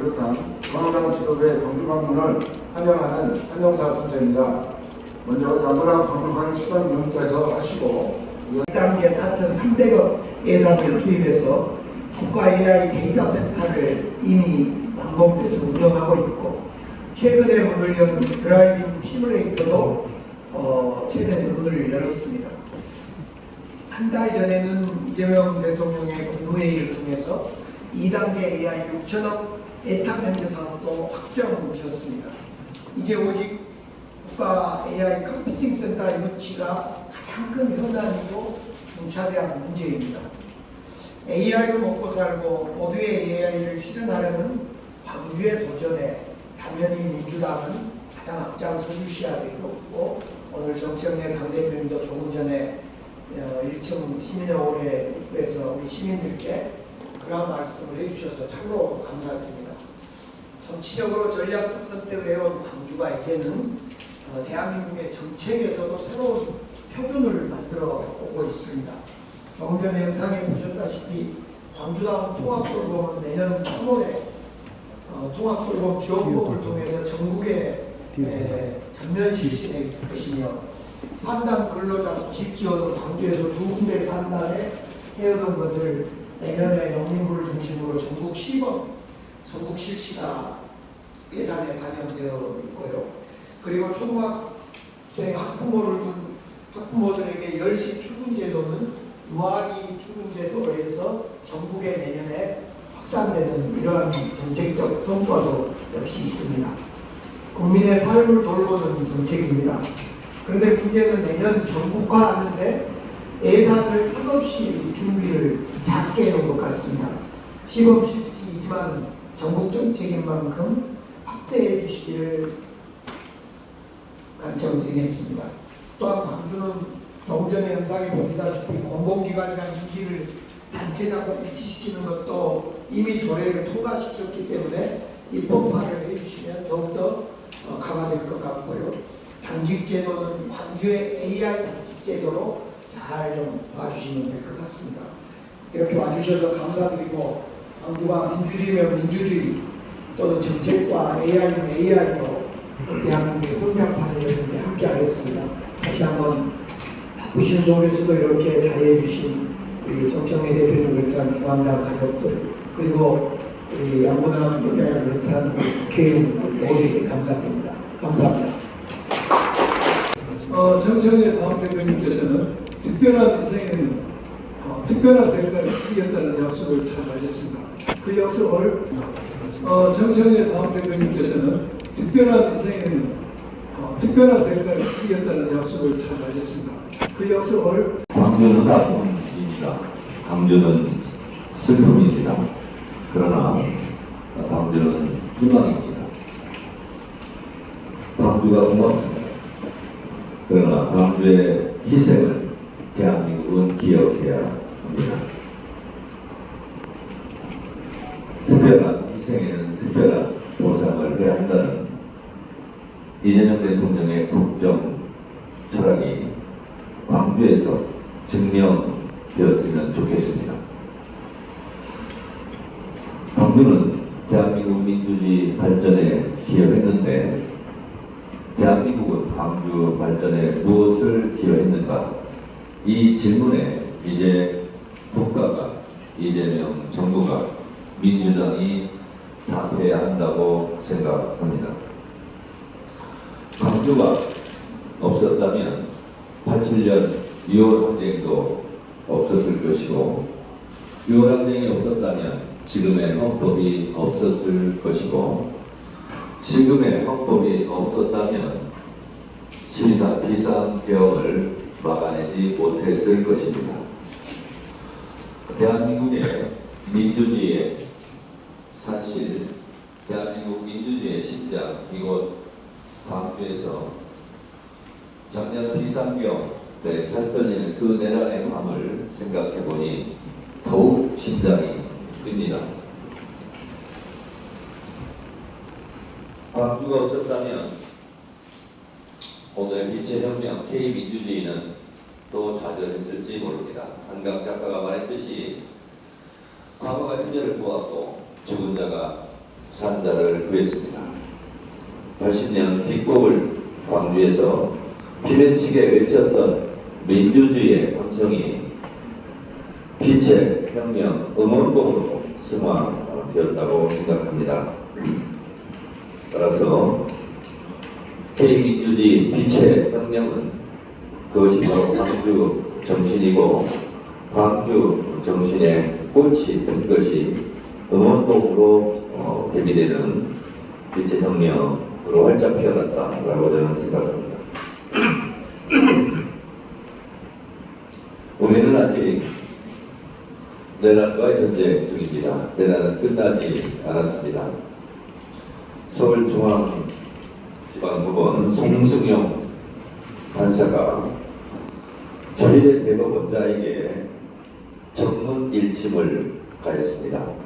비롯한 중앙당 지도부의 광주 방문을 환영하는 환영사 순서입니다. 먼저 야구랑 광주광 시장님께서 하시고 1단계 4,300억 예산을 투입해서 국가 AI 데이터 센터를 이미 완공돼서 운영하고 있고, 최근에 문을 연 드라이빙 시뮬레이터도 최근에 문을 열었습니다. 한 달 전에는 이재명 대통령의 국무회의를 통해서 2단계 AI 6천억 예타 면제 사업도 확정되었습니다. 이제 오직 국가 AI 컴퓨팅 센터 유치가 가장 큰 현안이고 중차대한 문제입니다. AI로 먹고 살고 모두의 AI를 실현하려는 광주의 도전에 당연히 민주당은 가장 앞장서 주셔야 되고, 오늘 정청래 당대표님도 조금 전에 1층 시민의원에 입구에서 우리 시민들께 그런 말씀을 해주셔서 참으로 감사드립니다. 정치적으로 전략 특선 때 외운 광주가 이제는 대한민국의 정책에서도 새로운 표준을 만들어 오고 있습니다. 조금 전에 영상에 보셨다시피 광주다운 통합돌봄은 내년 3월에 통합돌봄 지원법을 통해서 전국에 전면 실시될 것이며, 3단 근로자 소식 지원은 광주에서 2군데에서 한 달에 해오던 것을 내년에 농민부를 중심으로 전국 시범, 전국 실시가 예산에 반영되어 있고요. 그리고 초등학생 학부모들에게 10시 출근 제도는 유아기 출근 제도에서 전국에 내년에 확산되는 이러한 정책적 성과도 역시 있습니다. 국민의 삶을 돌보는 정책입니다. 그런데 문제는 내년 전국화하는데 예산을 턱없이 준비를 작게 해놓은 것 같습니다. 시범 실시이지만 전국 정책인 만큼 확대해 주시기를 간청드리겠습니다. 또한 광주는 조금 전에 영상에 보시다시피 공공기관이랑 임기를 단체장과 일치시키는 것도 이미 조례를 통과시켰기 때문에 입법화를 해주시면 더욱더 강화될 것 같고요. 당직제도는 광주의 AI 당직제도로 잘 좀 봐주시면 될 것 같습니다. 이렇게 와주셔서 감사드리고, 광주가 민주주의면 민주주의 또는 정책과 AI는 AI로 대한민국의 성장판을 여는데 함께 하겠습니다. 다시 한번 바쁘신 속에서도 이렇게 자리해 주신 우리 정청래 대표님을 비롯한 중앙당 가족들, 그리고 우리 양분한 의장을 비롯한 국회의원 모두에게 감사드립니다. 감사합니다. 정청래 당대표님께서는 특별한 인생에는 특별한 대가를 치르겠다는 약속을 잘 하셨습니다. 그 약속을 정청래 당대표님께서는 특별한 인생에는 특별한 대가를 치르겠다는 약속을 잘 하셨습니다. 그 약속을 광주는 아픔입니다. 광주는 슬픔입니다. 그러나 광주는 희망입니다. 광주가 고맙습니다. 그러나 광주의 희생을 대한민국은 기억해야 합니다. 특별한 희생에는 특별한 보상을 해야 한다는 이재명 대통령의 국정 철학이 광주에서 증명되었으면 좋겠습니다. 광주는 대한민국 민주주의 발전에 기여했는데, 대한민국은 광주 발전에 무엇을 기여했는가? 이 질문에 이제 국가가, 이재명 정부가, 민주당이 답해야 한다고 생각합니다. 광주가 없었다면 87년 6월 항쟁도 없었을 것이고, 6월 항쟁이 없었다면 지금의 헌법이 없었을 것이고, 지금의 헌법이 없었다면 비상계엄을 막아내지 못했을 것입니다. 대한민국의 민주주의의 산실, 대한민국 민주주의의 심장, 이곳 광주에서 작년 비상계엄 때 살떨리는 그 내란의 밤을 생각해보니 더욱 심장이 뜁니다. 광주가 없었다면 오늘 빛의혁명 K민주주의는 또 좌절했을지 모릅니다. 한강 작가가 말했듯이 과거가 현재를 보았고 죽은 자가 산자를 구했습니다. 80년 빗곡을 광주에서 피면치게 외쳤던 민주주의의 함성이 빛의 혁명 음원곡으로 승화되었다고 생각합니다. 따라서 K민주주의 빛의 혁명은 그것이 바로 광주 정신이고, 광주 정신의 꽃이 핀 것이 음원곡으로 대비되는 빛의 혁명으로 활짝 피어났다라고 저는 생각합니다. 우리는 아직 내란과의 전쟁 중입니다. 내란은 끝나지 않았습니다. 서울중앙지방법원 송승용 판사가 조희대 대법원장에게 전문 일침을 가했습니다.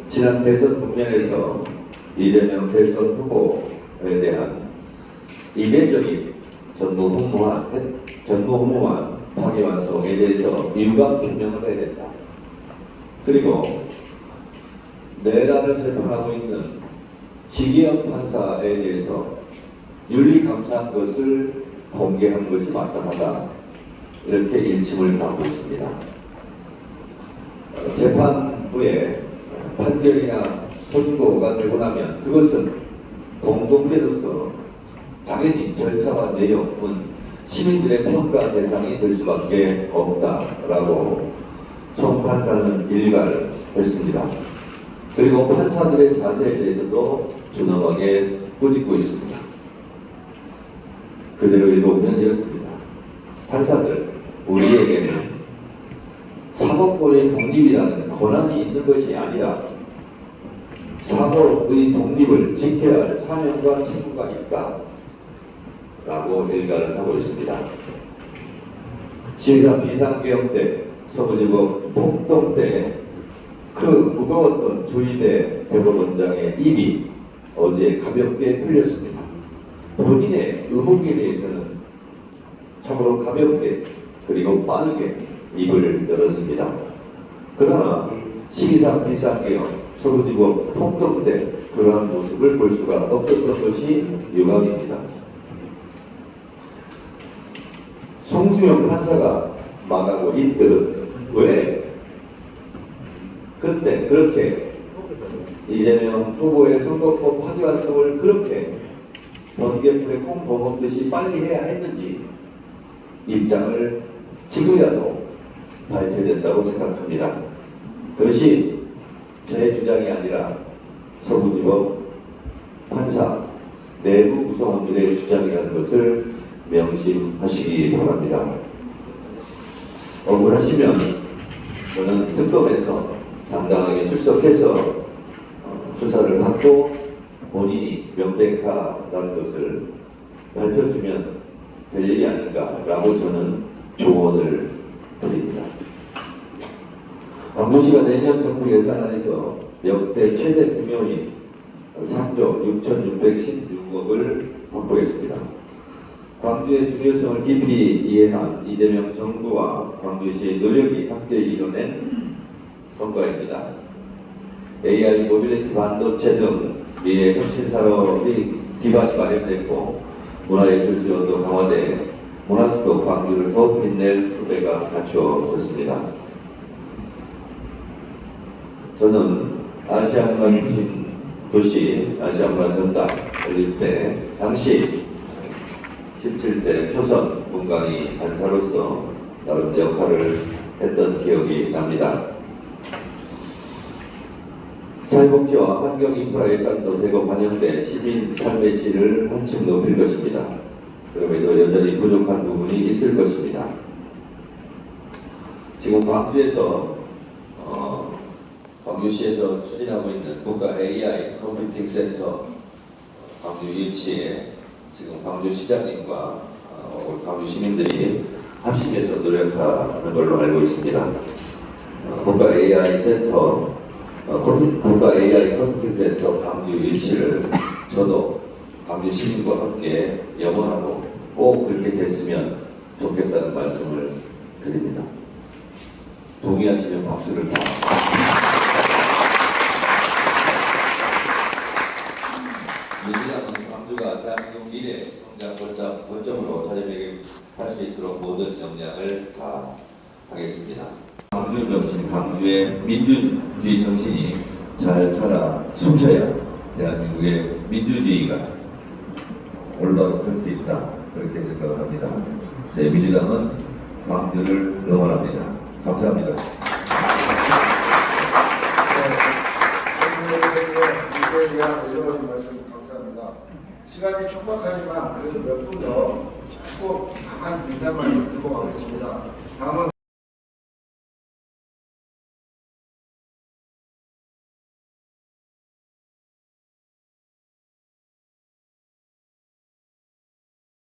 지난 대선 국면에서 이재명 대선 후보에 대한 이례적인 전무후무한 파기환송에 대해서 유감 표명을 해야 된다. 그리고 내란을 재판하고 있는 지기현 판사에 대해서 윤리감사한 것을 공개한 것이 마땅하다. 이렇게 일침을 가하고 있습니다. 재판부의 판결이나 선고가 되고 나면 그것은 공동체로서 당연히 절차와 내용은 시민들의 평가 대상이 될 수밖에 없다라고 송 판사는 일가를 했습니다. 그리고 판사들의 자세에 대해서도 준엄하게 꾸짖고 있습니다. 그대로 읽어보면 이렇습니다. 판사들, 우리에게는 사법권의 독립이라는 권한이 있는 것이 아니라 사법의 독립을 지켜야 할 사명과 책무가 있다 라고 일가를 하고 있습니다. 12.3 비상계엄 때, 서부지법 폭동 때 그 무거웠던 조희대 대법원장의 입이 어제 가볍게 풀렸습니다. 본인의 의혹에 대해서는 참으로 가볍게 그리고 빠르게 입을 열었습니다. 그러나 12.3 비상계엄, 서부지법 폭동 때 그러한 모습을 볼 수가 없었던 것이 유감입니다. 송수영 판사가 말하고 있듯 왜 그때 그렇게 이재명 후보의 선거법 파기환송을 그렇게 번개불에 콩 버먹듯이 빨리 해야 했는지 입장을 지금이라도 밝혀야 된다고 생각합니다. 그것이 제 주장이 아니라 서부지법 판사 내부 구성원들의 주장이라는 것을 명심하시기 바랍니다. 억울하시면 저는 특검에서 당당하게 출석해서 수사를 받고 본인이 명백하다는 것을 밝혀주면 될 일이 아닌가라고 저는 조언을 드립니다. 광주시가 내년 정부 예산안에서 역대 최대 금요인 3조 6,616억을 확보했습니다. 광주의 중요성을 깊이 이해한 이재명 정부와 광주시의 노력이 함께 이뤄낸 성과입니다. AI, 모빌리티, 반도체 등 미래 혁신 산업의 기반이 마련됐고 문화예술 지원도 강화돼 문화수도 광주를 더 빛낼 후대가 갖추어졌습니다. 저는 아시아문화 중심 도시 아시아문화 전당 열릴 때 당시 17대 초선 문광희 간사로서 나름 역할을 했던 기억이 납니다. 사회복지와 환경인프라 예산도 대거 반영돼 시민 삶의 질을 한층 높일 것입니다. 그럼에도 여전히 부족한 부분이 있을 것입니다. 지금 광주시에서 추진하고 있는 국가 AI 컴퓨팅 센터 광주 유치에 지금 광주시장님과 광주 시민들이 합심해서 노력하는 걸로 알고 있습니다. 국가 AI 센터, 국가 AI 컴퓨팅 센터 광주 유치를 저도 광주 시민과 함께 염원하고 꼭 그렇게 됐으면 좋겠다는 말씀을 드립니다. 동의하시면 박수를 다. 대한민국 미래 성장 원점으로 자리매김할 수 있도록 모든 역량을 다하겠습니다. 광주 정신, 광주의 민주주의 정신이 잘 살아 숨쉬어야 대한민국의 민주주의가 올바로 설 수 있다. 그렇게 생각을 합니다. 제 민주당은 광주를 응원합니다. 감사합니다. 이에 대한 여러 가지 말씀 감사합니다. 시간이 촉박하지만 그래도 몇 분 더 꼭 강한 인사 말씀 듣고 가겠습니다. 다음은